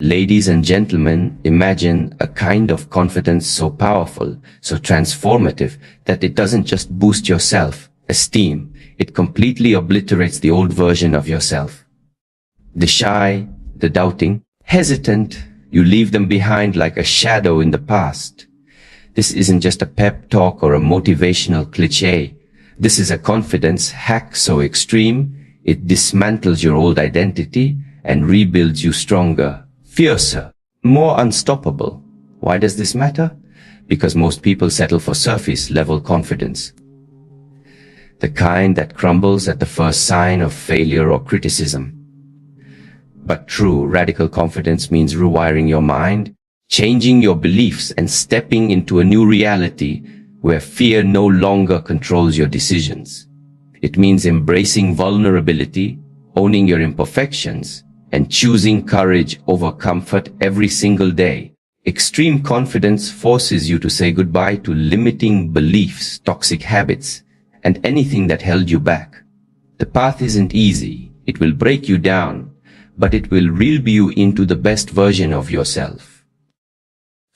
Ladies and gentlemen, imagine a kind of confidence so powerful, so transformative, that it doesn't just boost your self-esteem, it completely obliterates the old version of yourself. The shy, the doubting, hesitant, you leave them behind like a shadow in the past. This isn't just a pep talk or a motivational cliché. This is a confidence hack so extreme, it dismantles your old identity and rebuilds you stronger, fiercer, more unstoppable. Why does this matter? Because most people settle for surface-level confidence. The kind that crumbles at the first sign of failure or criticism. But true radical confidence means rewiring your mind, changing your beliefs and stepping into a new reality where fear no longer controls your decisions. It means embracing vulnerability, owning your imperfections, and choosing courage over comfort every single day. Extreme confidence forces you to say goodbye to limiting beliefs, toxic habits, and anything that held you back. The path isn't easy. It will break you down, but it will reel you into the best version of yourself.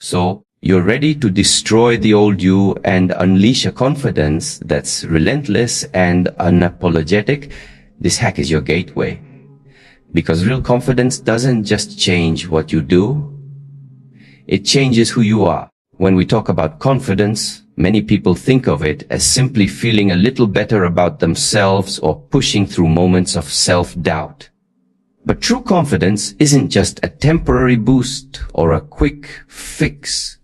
So, you're ready to destroy the old you and unleash a confidence that's relentless and unapologetic? This hack is your gateway. Because real confidence doesn't just change what you do, it changes who you are. When we talk about confidence, many people think of it as simply feeling a little better about themselves or pushing through moments of self-doubt. But true confidence isn't just a temporary boost or a quick fix.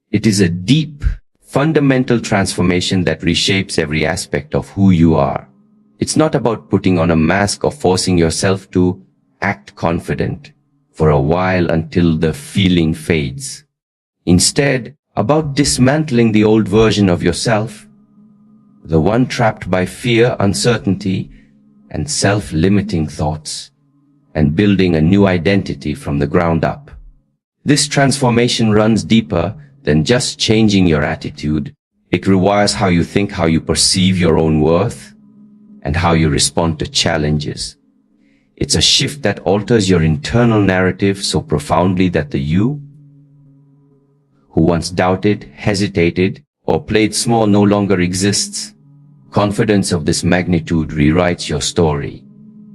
It is a deep, fundamental transformation that reshapes every aspect of who you are. It's not about putting on a mask or forcing yourself to act confident for a while until the feeling fades. Instead, about dismantling the old version of yourself, the one trapped by fear, uncertainty, and self-limiting thoughts, and building a new identity from the ground up. This transformation runs deeper than just changing your attitude. It rewires how you think, how you perceive your own worth, and how you respond to challenges. It's a shift that alters your internal narrative so profoundly that the you who once doubted, hesitated, or played small no longer exists. Confidence of this magnitude rewrites your story.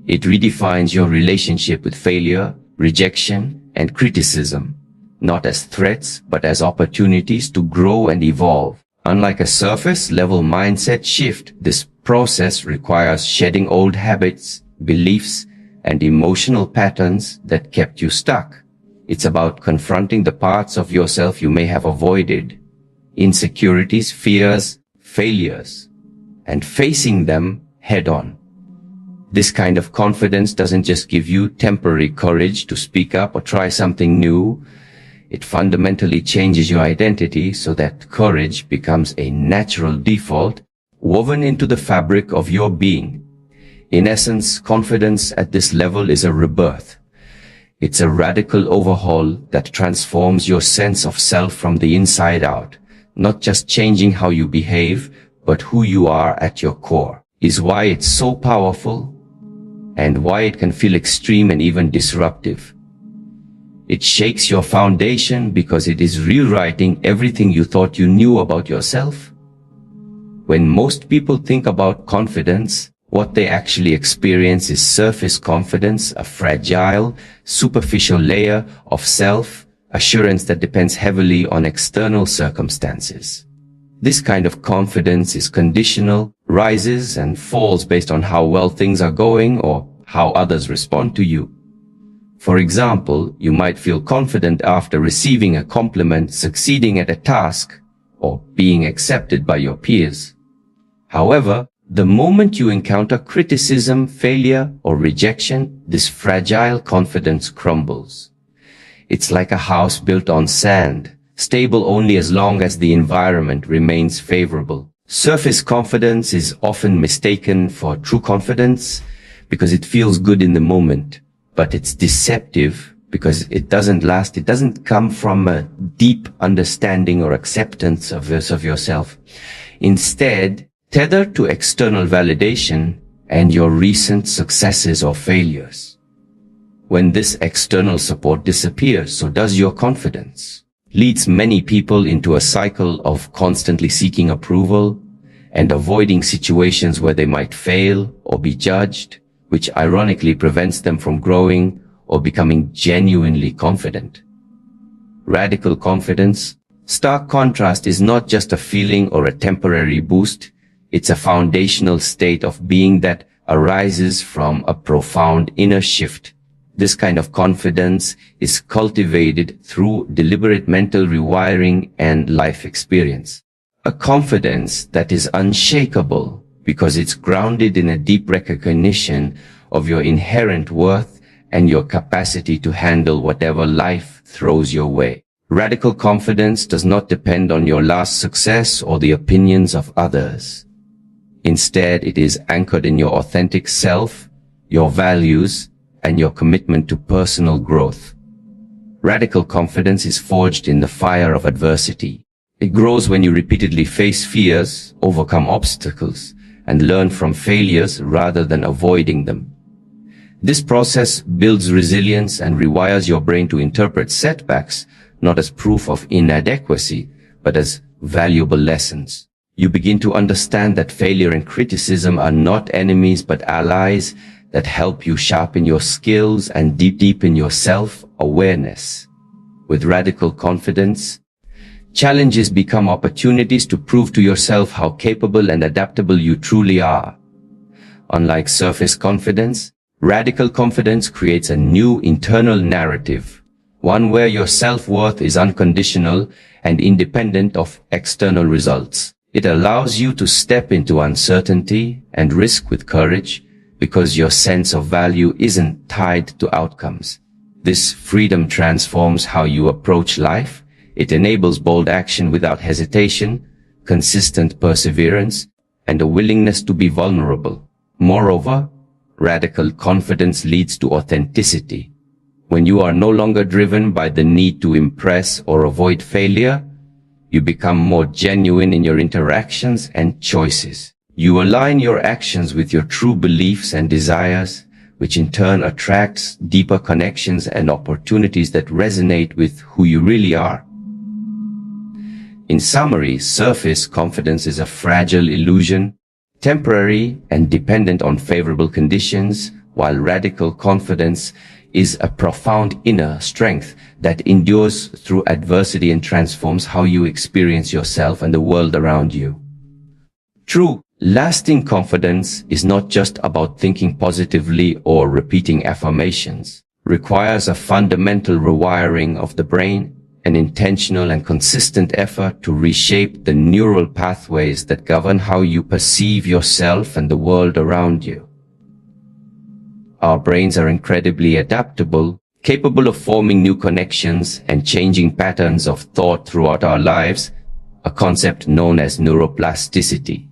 It redefines your relationship with failure, rejection, and criticism, not as threats, but as opportunities to grow and evolve. Unlike a surface-level mindset shift, this process requires shedding old habits, beliefs, and emotional patterns that kept you stuck. It's about confronting the parts of yourself you may have avoided, insecurities, fears, failures, and facing them head-on. This kind of confidence doesn't just give you temporary courage to speak up or try something new. It fundamentally changes your identity so that courage becomes a natural default woven into the fabric of your being. In essence, confidence at this level is a rebirth. It's a radical overhaul that transforms your sense of self from the inside out. Not just changing how you behave, but who you are at your core. Is why it's so powerful and why it can feel extreme and even disruptive. It shakes your foundation because it is rewriting everything you thought you knew about yourself. When most people think about confidence, what they actually experience is surface confidence, a fragile, superficial layer of self-assurance that depends heavily on external circumstances. This kind of confidence is conditional, rises and falls based on how well things are going or how others respond to you. For example, you might feel confident after receiving a compliment, succeeding at a task, or being accepted by your peers. However, the moment you encounter criticism, failure, or rejection, this fragile confidence crumbles. It's like a house built on sand, stable only as long as the environment remains favorable. Surface confidence is often mistaken for true confidence because it feels good in the moment, but it's deceptive because it doesn't last. It doesn't come from a deep understanding or acceptance of yourself. Instead, tethered to external validation and your recent successes or failures. When this external support disappears, so does your confidence. Leads many people into a cycle of constantly seeking approval and avoiding situations where they might fail or be judged, which ironically prevents them from growing or becoming genuinely confident. Radical confidence, stark contrast, is not just a feeling or a temporary boost. It's a foundational state of being that arises from a profound inner shift. This kind of confidence is cultivated through deliberate mental rewiring and life experience. A confidence that is unshakable because it's grounded in a deep recognition of your inherent worth and your capacity to handle whatever life throws your way. Radical confidence does not depend on your last success or the opinions of others. Instead, it is anchored in your authentic self, your values, and your commitment to personal growth. Radical confidence is forged in the fire of adversity. It grows when you repeatedly face fears, overcome obstacles, and learn from failures rather than avoiding them. This process builds resilience and rewires your brain to interpret setbacks not as proof of inadequacy, but as valuable lessons. You begin to understand that failure and criticism are not enemies but allies that help you sharpen your skills and deepen your self-awareness. With radical confidence, challenges become opportunities to prove to yourself how capable and adaptable you truly are. Unlike surface confidence, radical confidence creates a new internal narrative, one where your self-worth is unconditional and independent of external results. It allows you to step into uncertainty and risk with courage because your sense of value isn't tied to outcomes. This freedom transforms how you approach life. It enables bold action without hesitation, consistent perseverance, and a willingness to be vulnerable. Moreover, radical confidence leads to authenticity. When you are no longer driven by the need to impress or avoid failure, you become more genuine in your interactions and choices. You align your actions with your true beliefs and desires, which in turn attracts deeper connections and opportunities that resonate with who you really are. In summary, surface confidence is a fragile illusion, temporary and dependent on favorable conditions, while radical confidence is a profound inner strength that endures through adversity and transforms how you experience yourself and the world around you. True, lasting confidence is not just about thinking positively or repeating affirmations. It requires a fundamental rewiring of the brain, an intentional and consistent effort to reshape the neural pathways that govern how you perceive yourself and the world around you. Our brains are incredibly adaptable, capable of forming new connections and changing patterns of thought throughout our lives, a concept known as neuroplasticity.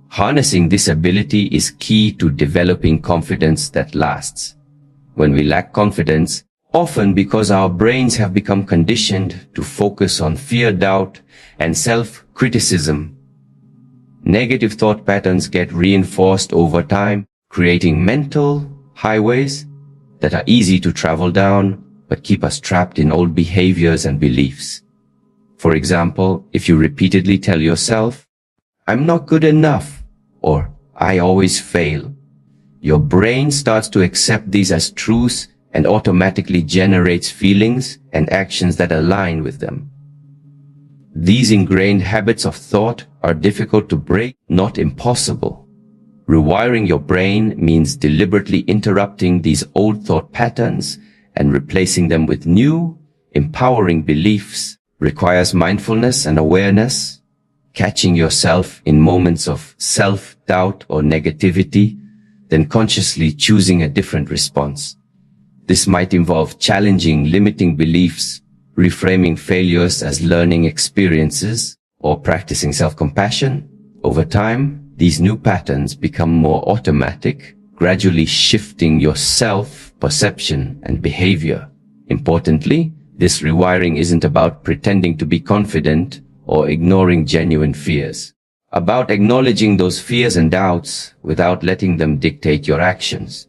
Harnessing this ability is key to developing confidence that lasts. When we lack confidence, often because our brains have become conditioned to focus on fear, doubt, and self-criticism, negative thought patterns get reinforced over time, creating mental highways that are easy to travel down but keep us trapped in old behaviors and beliefs. For example, if you repeatedly tell yourself, "I'm not good enough," or "I always fail," your brain starts to accept these as truths and automatically generates feelings and actions that align with them. These ingrained habits of thought are difficult to break, not impossible. Rewiring your brain means deliberately interrupting these old thought patterns and replacing them with new, empowering beliefs. Requires mindfulness and awareness, catching yourself in moments of self-doubt or negativity, then consciously choosing a different response. This might involve challenging limiting beliefs, reframing failures as learning experiences, or practicing self-compassion. Over time, these new patterns become more automatic, gradually shifting your self-perception and behavior. Importantly, this rewiring isn't about pretending to be confident or ignoring genuine fears. About acknowledging those fears and doubts without letting them dictate your actions.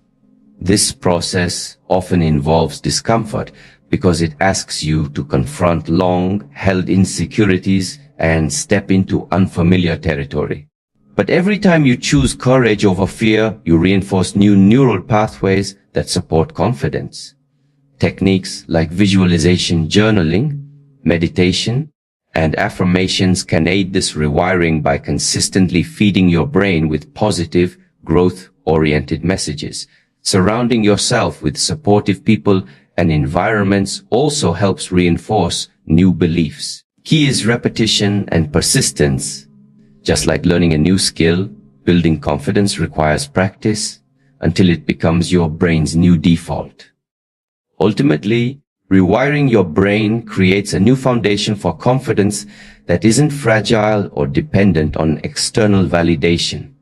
This process often involves discomfort because it asks you to confront long-held insecurities and step into unfamiliar territory. But every time you choose courage over fear, you reinforce new neural pathways that support confidence. Techniques like visualization, journaling, meditation, and affirmations can aid this rewiring by consistently feeding your brain with positive, growth-oriented messages. Surrounding yourself with supportive people and environments also helps reinforce new beliefs. Key is repetition and persistence. Just like learning a new skill, building confidence requires practice until it becomes your brain's new default. Ultimately, rewiring your brain creates a new foundation for confidence that isn't fragile or dependent on external validation.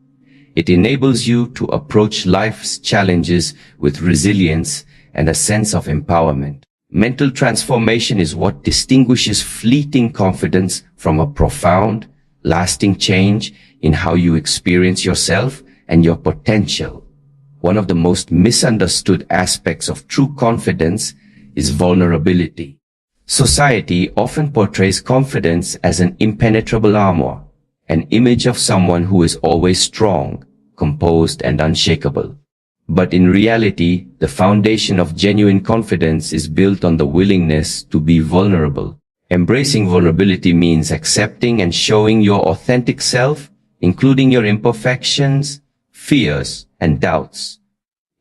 It enables you to approach life's challenges with resilience and a sense of empowerment. Mental transformation is what distinguishes fleeting confidence from a profound, lasting change in how you experience yourself and your potential. One of the most misunderstood aspects of true confidence is vulnerability. Society often portrays confidence as an impenetrable armor, an image of someone who is always strong, composed, and unshakable. But in reality, the foundation of genuine confidence is built on the willingness to be vulnerable. Embracing vulnerability means accepting and showing your authentic self, including your imperfections, fears, and doubts.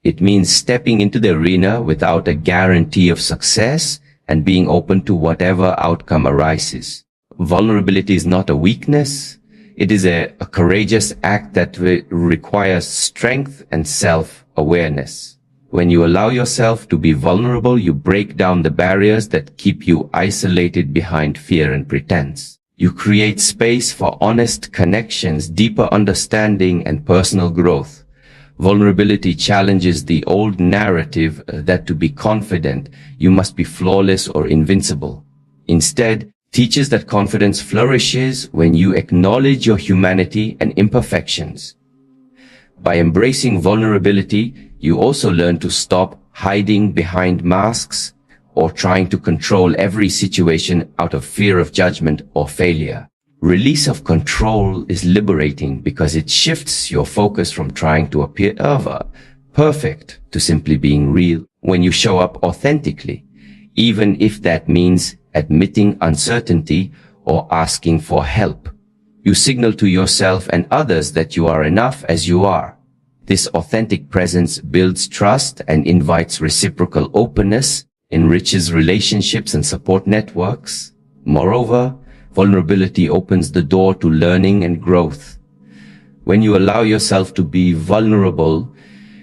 It means stepping into the arena without a guarantee of success and being open to whatever outcome arises. Vulnerability is not a weakness. It is a courageous act that requires strength and self-awareness. When you allow yourself to be vulnerable, you break down the barriers that keep you isolated behind fear and pretense. You create space for honest connections, deeper understanding, and personal growth. Vulnerability challenges the old narrative that to be confident, you must be flawless or invincible. Instead, teaches that confidence flourishes when you acknowledge your humanity and imperfections. By embracing vulnerability, you also learn to stop hiding behind masks or trying to control every situation out of fear of judgment or failure. Release of control is liberating because it shifts your focus from trying to appear perfect to simply being real. When you show up authentically, even if that means admitting uncertainty or asking for help, you signal to yourself and others that you are enough as you are. This authentic presence builds trust and invites reciprocal openness, enriches relationships and support networks. Moreover, vulnerability opens the door to learning and growth. When you allow yourself to be vulnerable,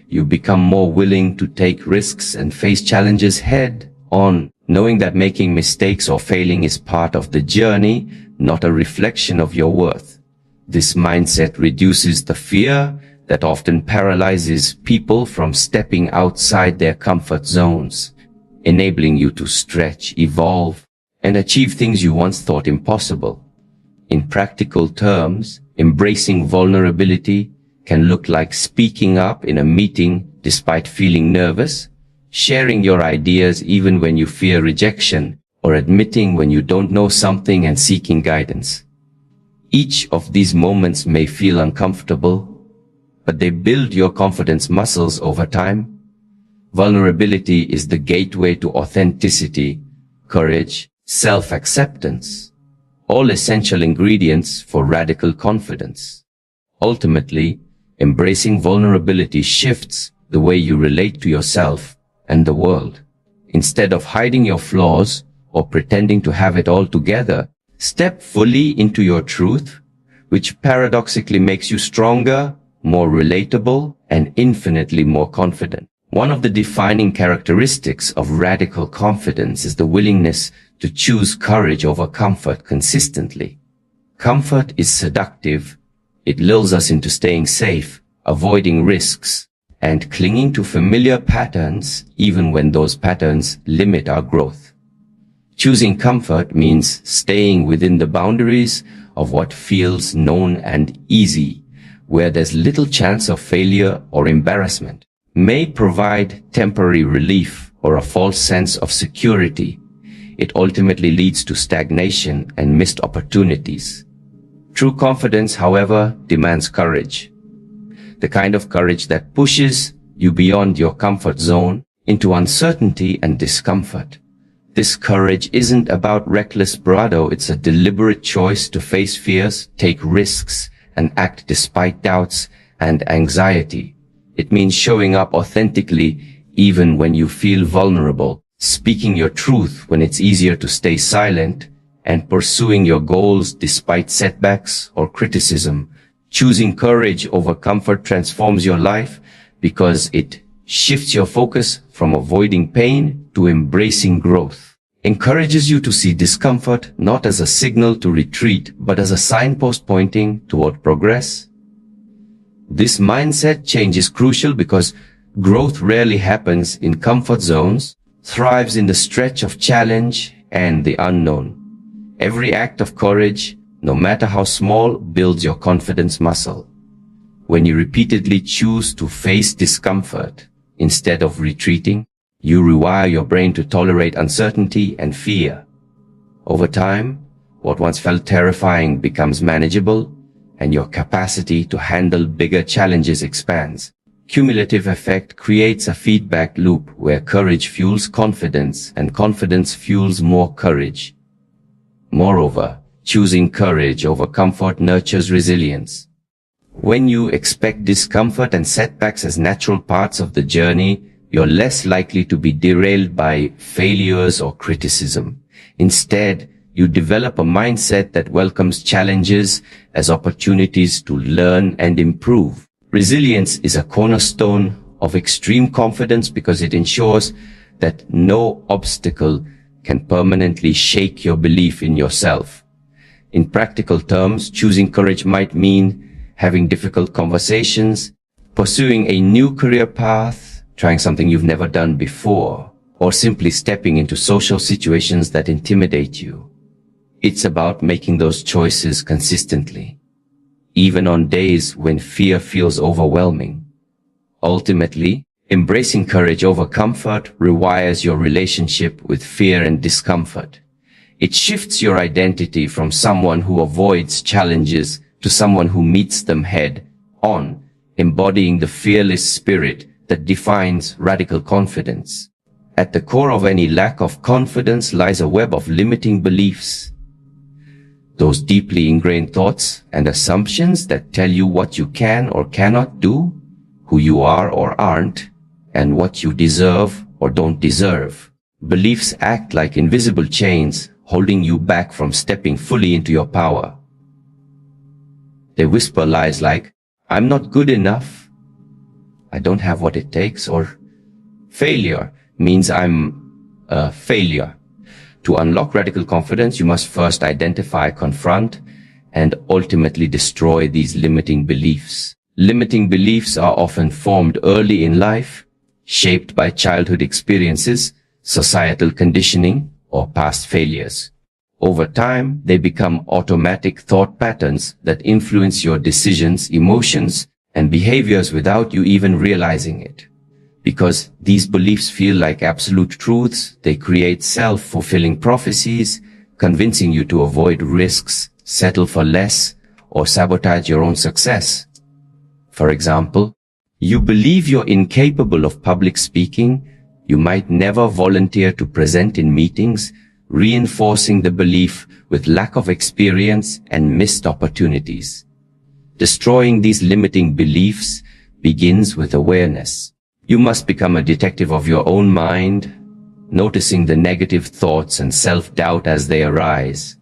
you become more willing to take risks and face challenges head on, knowing that making mistakes or failing is part of the journey, not a reflection of your worth. This mindset reduces the fear that often paralyzes people from stepping outside their comfort zones, enabling you to stretch, evolve, and achieve things you once thought impossible. In practical terms, embracing vulnerability can look like speaking up in a meeting despite feeling nervous, sharing your ideas even when you fear rejection, or admitting when you don't know something and seeking guidance. Each of these moments may feel uncomfortable, but they build your confidence muscles over time. Vulnerability is the gateway to authenticity, courage, self-acceptance, all essential ingredients for radical confidence. Ultimately, embracing vulnerability shifts the way you relate to yourself and the world. Instead of hiding your flaws or pretending to have it all together, step fully into your truth, which paradoxically makes you stronger, more relatable, and infinitely more confident. One of the defining characteristics of radical confidence is the willingness to choose courage over comfort consistently. Comfort is seductive. It lulls us into staying safe, avoiding risks, and clinging to familiar patterns even when those patterns limit our growth. Choosing comfort means staying within the boundaries of what feels known and easy, where there's little chance of failure or embarrassment. may provide temporary relief or a false sense of security, it ultimately leads to stagnation and missed opportunities. True confidence, however, demands courage. The kind of courage that pushes you beyond your comfort zone into uncertainty and discomfort. This courage isn't about reckless bravado, it's a deliberate choice to face fears, take risks, and act despite doubts and anxiety. It means showing up authentically even when you feel vulnerable, speaking your truth when it's easier to stay silent, and pursuing your goals despite setbacks or criticism. Choosing courage over comfort transforms your life because it shifts your focus from avoiding pain to embracing growth. Encourages you to see discomfort not as a signal to retreat, but as a signpost pointing toward progress. This mindset change is crucial because growth rarely happens in comfort zones, thrives in the stretch of challenge and the unknown. Every act of courage, no matter how small, builds your confidence muscle. When you repeatedly choose to face discomfort instead of retreating, you rewire your brain to tolerate uncertainty and fear. Over time, what once felt terrifying becomes manageable, and your capacity to handle bigger challenges expands. Cumulative effect creates a feedback loop where courage fuels confidence and confidence fuels more courage. Moreover, choosing courage over comfort nurtures resilience. When you expect discomfort and setbacks as natural parts of the journey, you're less likely to be derailed by failures or criticism. Instead, you develop a mindset that welcomes challenges as opportunities to learn and improve. Resilience is a cornerstone of extreme confidence because it ensures that no obstacle can permanently shake your belief in yourself. In practical terms, choosing courage might mean having difficult conversations, pursuing a new career path, trying something you've never done before, or simply stepping into social situations that intimidate you. It's about making those choices consistently, even on days when fear feels overwhelming. Ultimately, embracing courage over comfort rewires your relationship with fear and discomfort. It shifts your identity from someone who avoids challenges to someone who meets them head on, embodying the fearless spirit that defines radical confidence. At the core of any lack of confidence lies a web of limiting beliefs. Those deeply ingrained thoughts and assumptions that tell you what you can or cannot do, who you are or aren't, and what you deserve or don't deserve. Beliefs act like invisible chains, holding you back from stepping fully into your power. They whisper lies like, I'm not good enough, I don't have what it takes, or failure means I'm a failure. To unlock radical confidence, you must first identify, confront, and ultimately destroy these limiting beliefs. Limiting beliefs are often formed early in life, shaped by childhood experiences, societal conditioning, or past failures. Over time, they become automatic thought patterns that influence your decisions, emotions, and behaviors without you even realizing it. Because these beliefs feel like absolute truths, they create self-fulfilling prophecies, convincing you to avoid risks, settle for less, or sabotage your own success. For example, you believe you're incapable of public speaking, you might never volunteer to present in meetings, reinforcing the belief with lack of experience and missed opportunities. Destroying these limiting beliefs begins with awareness. You must become a detective of your own mind, noticing the negative thoughts and self-doubt as they arise.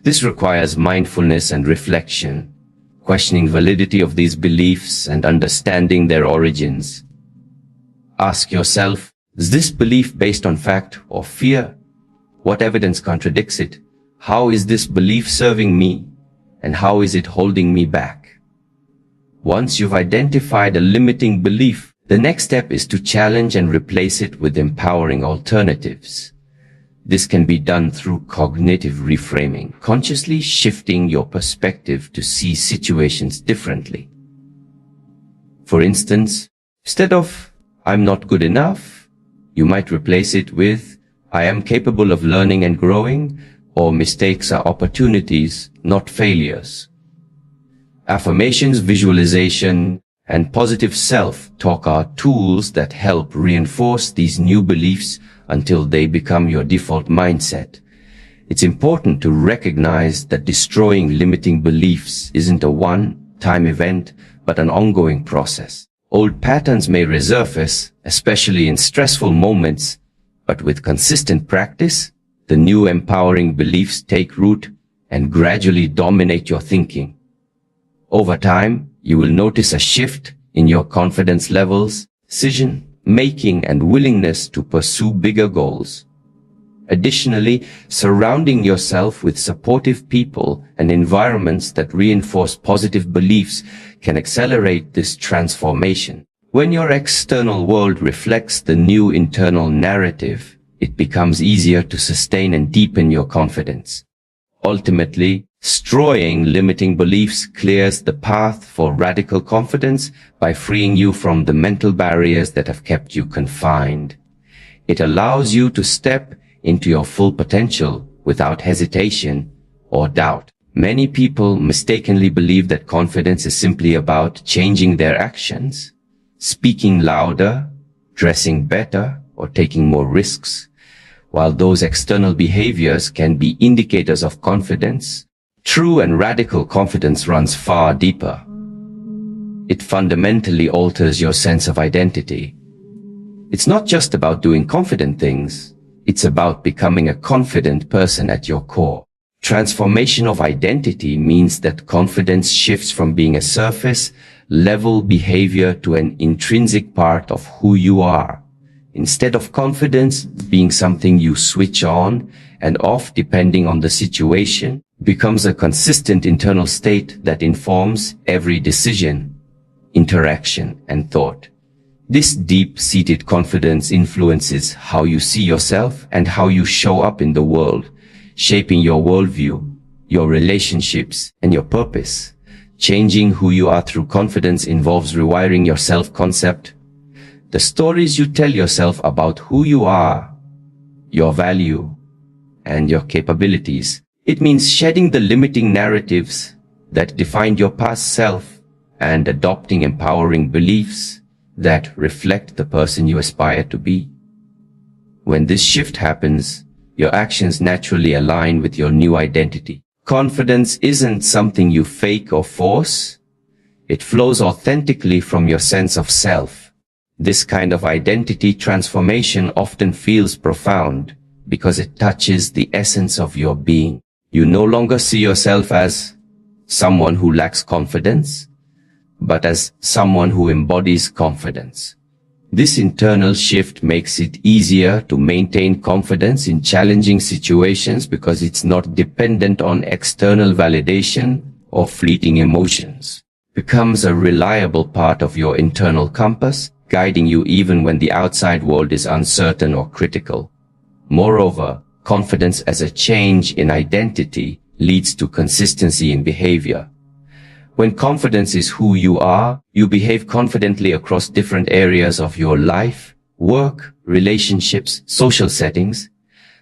This requires mindfulness and reflection, questioning validity of these beliefs and understanding their origins. Ask yourself, is this belief based on fact or fear? What evidence contradicts it? How is this belief serving me? And how is it holding me back? Once you've identified a limiting belief, the next step is to challenge and replace it with empowering alternatives. This can be done through cognitive reframing, consciously shifting your perspective to see situations differently. For instance, Instead of, I'm not good enough, you might replace it with, I am capable of learning and growing, or mistakes are opportunities, not failures. Affirmations, visualization, and positive self-talk are tools that help reinforce these new beliefs until they become your default mindset. It's important to recognize that destroying limiting beliefs isn't a one-time event, but an ongoing process. Old patterns may resurface, especially in stressful moments, but with consistent practice, the new empowering beliefs take root and gradually dominate your thinking. Over time, you will notice a shift in your confidence levels, decision-making, and willingness to pursue bigger goals. Additionally, surrounding yourself with supportive people and environments that reinforce positive beliefs can accelerate this transformation. When your external world reflects the new internal narrative, it becomes easier to sustain and deepen your confidence. Ultimately, destroying limiting beliefs clears the path for radical confidence by freeing you from the mental barriers that have kept you confined. It allows you to step into your full potential without hesitation or doubt. Many people mistakenly believe that confidence is simply about changing their actions, speaking louder, dressing better, or taking more risks. While those external behaviors can be indicators of confidence, true and radical confidence runs far deeper. It fundamentally alters your sense of identity. It's not just about doing confident things. It's about becoming a confident person at your core. Transformation of identity means that confidence shifts from being a surface-level behavior to an intrinsic part of who you are. Instead of confidence being something you switch on and off depending on the situation, becomes a consistent internal state that informs every decision, interaction, and thought. This deep-seated confidence influences how you see yourself and how you show up in the world, shaping your worldview, your relationships, and your purpose. Changing who you are through confidence involves rewiring your self-concept. The stories you tell yourself about who you are, your value, and your capabilities. It means shedding the limiting narratives that defined your past self and adopting empowering beliefs that reflect the person you aspire to be. When this shift happens, your actions naturally align with your new identity. Confidence isn't something you fake or force. It flows authentically from your sense of self. This kind of identity transformation often feels profound because it touches the essence of your being. You no longer see yourself as someone who lacks confidence, but as someone who embodies confidence. This internal shift makes it easier to maintain confidence in challenging situations because it's not dependent on external validation or fleeting emotions. It becomes a reliable part of your internal compass, guiding you even when the outside world is uncertain or critical. Moreover, confidence as a change in identity leads to consistency in behavior. When confidence is who you are, you behave confidently across different areas of your life, work, relationships, social settings,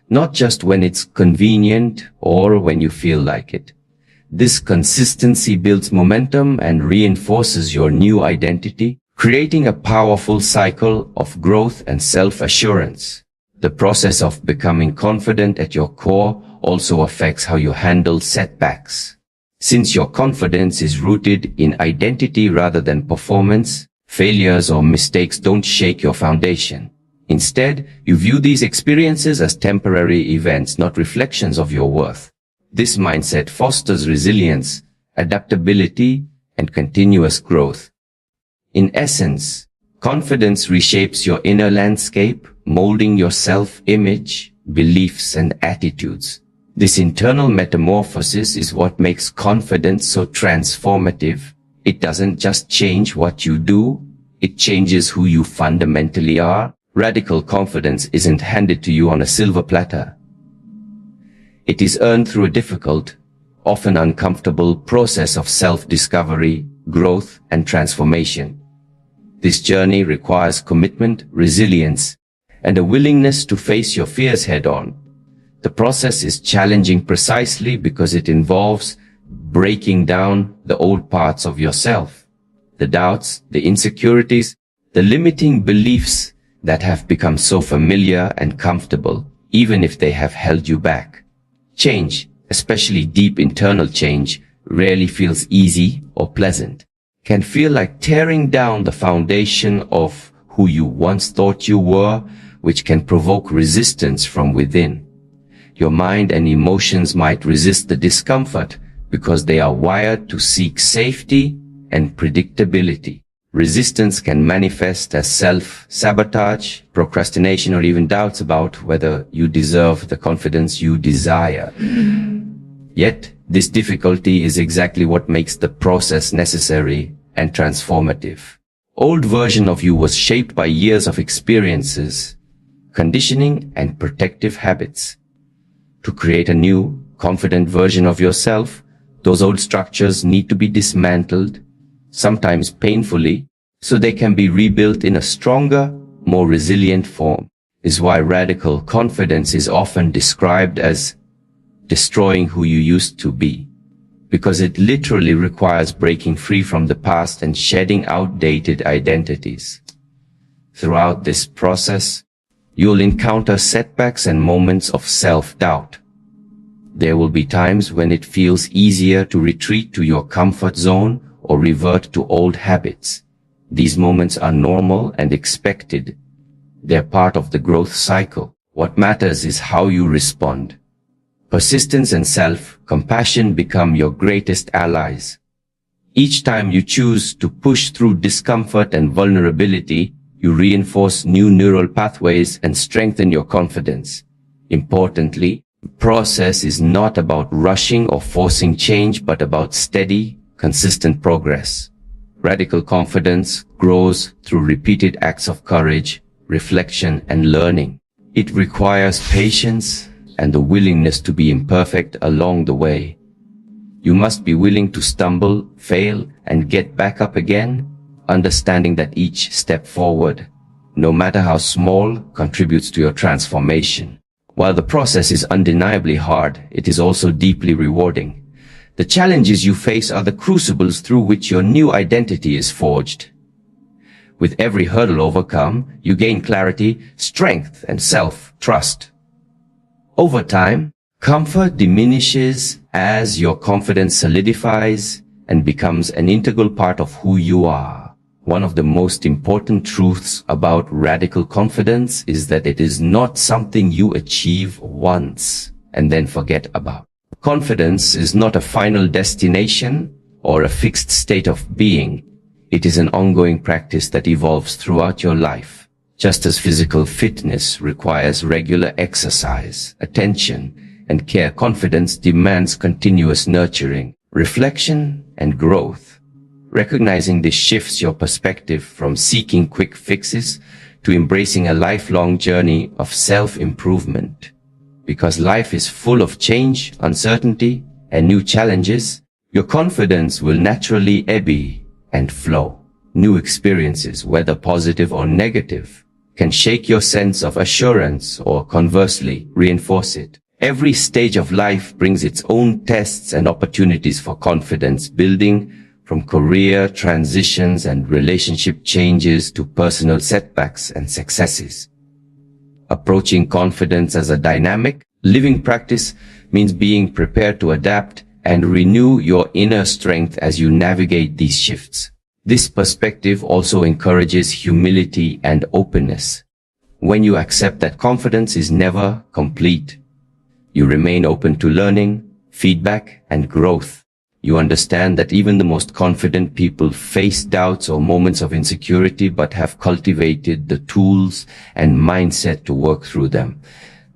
not just when it's convenient or when you feel like it. This consistency builds momentum and reinforces your new identity, creating a powerful cycle of growth and self-assurance. The process of becoming confident at your core also affects how you handle setbacks. Since your confidence is rooted in identity rather than performance, failures or mistakes don't shake your foundation. Instead, you view these experiences as temporary events, not reflections of your worth. This mindset fosters resilience, adaptability, and continuous growth. In essence, confidence reshapes your inner landscape, molding your self-image, beliefs, and attitudes. This internal metamorphosis is what makes confidence so transformative. It doesn't just change what you do, it changes who you fundamentally are. Radical confidence isn't handed to you on a silver platter. It is earned through a difficult, often uncomfortable process of self-discovery, growth, and transformation. This journey requires commitment, resilience, and a willingness to face your fears head-on. The process is challenging precisely because it involves breaking down the old parts of yourself, the doubts, the insecurities, the limiting beliefs that have become so familiar and comfortable, even if they have held you back. Change, especially deep internal change, rarely feels easy or pleasant. Can feel like tearing down the foundation of who you once thought you were, which can provoke resistance from within. Your mind and emotions might resist the discomfort because they are wired to seek safety and predictability. Resistance can manifest as self-sabotage, procrastination, or even doubts about whether you deserve the confidence you desire. Yet, this difficulty is exactly what makes the process necessary and transformative. Old version of you was shaped by years of experiences, conditioning, and protective habits. To create a new, confident version of yourself, those old structures need to be dismantled, sometimes painfully, so they can be rebuilt in a stronger, more resilient form. Is why radical confidence is often described as destroying who you used to be, because it literally requires breaking free from the past and shedding outdated identities. Throughout this process, you'll encounter setbacks and moments of self-doubt. There will be times when it feels easier to retreat to your comfort zone or revert to old habits. These moments are normal and expected. They're part of the growth cycle. What matters is how you respond. Persistence and self-compassion become your greatest allies. Each time you choose to push through discomfort and vulnerability, you reinforce new neural pathways and strengthen your confidence. Importantly, the process is not about rushing or forcing change, but about steady, consistent progress. Radical confidence grows through repeated acts of courage, reflection, and learning. It requires patience and the willingness to be imperfect along the way. You must be willing to stumble, fail, and get back up again, understanding that each step forward, no matter how small, contributes to your transformation. While the process is undeniably hard, it is also deeply rewarding. The challenges you face are the crucibles through which your new identity is forged. With every hurdle overcome, you gain clarity, strength, and self-trust. Over time, comfort diminishes as your confidence solidifies and becomes an integral part of who you are. One of the most important truths about radical confidence is that it is not something you achieve once and then forget about. Confidence is not a final destination or a fixed state of being. It is an ongoing practice that evolves throughout your life. Just as physical fitness requires regular exercise, attention, and care, confidence demands continuous nurturing, reflection, and growth. Recognizing this shifts your perspective from seeking quick fixes to embracing a lifelong journey of self-improvement. Because life is full of change, uncertainty, and new challenges, your confidence will naturally ebb and flow. New experiences, whether positive or negative, can shake your sense of assurance or conversely reinforce it. Every stage of life brings its own tests and opportunities for confidence building, from career transitions and relationship changes to personal setbacks and successes. Approaching confidence as a dynamic, living practice means being prepared to adapt and renew your inner strength as you navigate these shifts. This perspective also encourages humility and openness. When you accept that confidence is never complete, you remain open to learning, feedback, and growth. You understand that even the most confident people face doubts or moments of insecurity, but have cultivated the tools and mindset to work through them.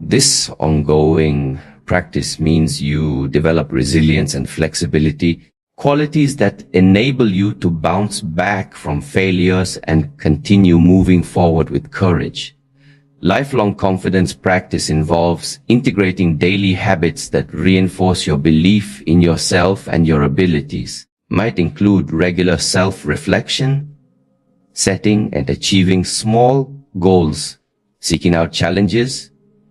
This ongoing practice means you develop resilience and flexibility, qualities that enable you to bounce back from failures and continue moving forward with courage. Lifelong confidence practice involves integrating daily habits that reinforce your belief in yourself and your abilities. Might include regular self-reflection, setting and achieving small goals, seeking out challenges,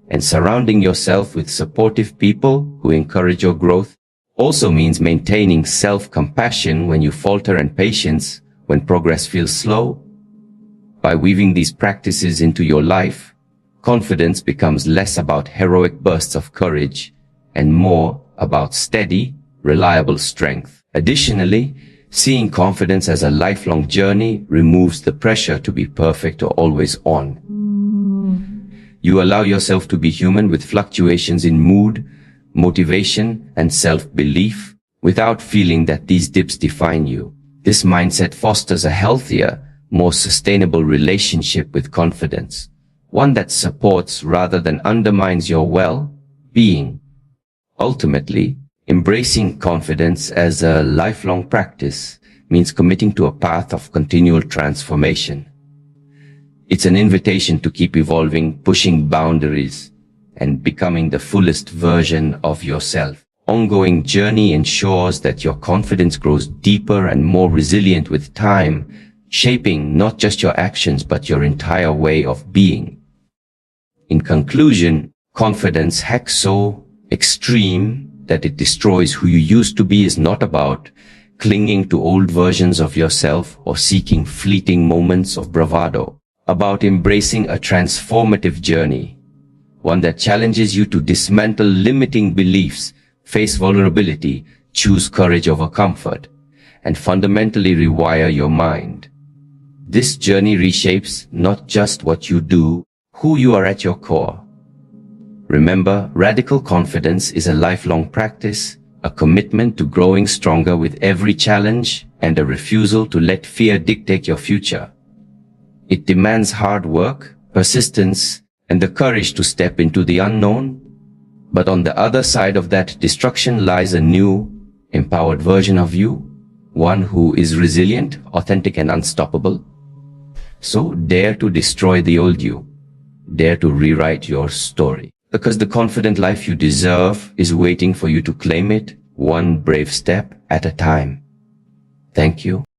and surrounding yourself with supportive people who encourage your growth also means maintaining self-compassion when you falter and patience when progress feels slow. By weaving these practices into your life, confidence becomes less about heroic bursts of courage and more about steady, reliable strength. Additionally, seeing confidence as a lifelong journey removes the pressure to be perfect or always on. You allow yourself to be human with fluctuations in mood, motivation, and self-belief without feeling that these dips define you. This mindset fosters a healthier, more sustainable relationship with confidence, one that supports rather than undermines your well-being. Ultimately, embracing confidence as a lifelong practice means committing to a path of continual transformation. It's an invitation to keep evolving, pushing boundaries, and becoming the fullest version of yourself. Ongoing journey ensures that your confidence grows deeper and more resilient with time, shaping not just your actions but your entire way of being. In conclusion, confidence hack so extreme that it destroys who you used to be is not about clinging to old versions of yourself or seeking fleeting moments of bravado, about embracing a transformative journey, one that challenges you to dismantle limiting beliefs, face vulnerability, choose courage over comfort, and fundamentally rewire your mind. This journey reshapes not just what you do, who you are at your core. Remember, radical confidence is a lifelong practice, a commitment to growing stronger with every challenge, and a refusal to let fear dictate your future. It demands hard work, persistence, and the courage to step into the unknown. But on the other side of that destruction lies a new, empowered version of you, one who is resilient, authentic, and unstoppable. So dare to destroy the old you. Dare to rewrite your story. Because the confident life you deserve is waiting for you to claim it, one brave step at a time. Thank you.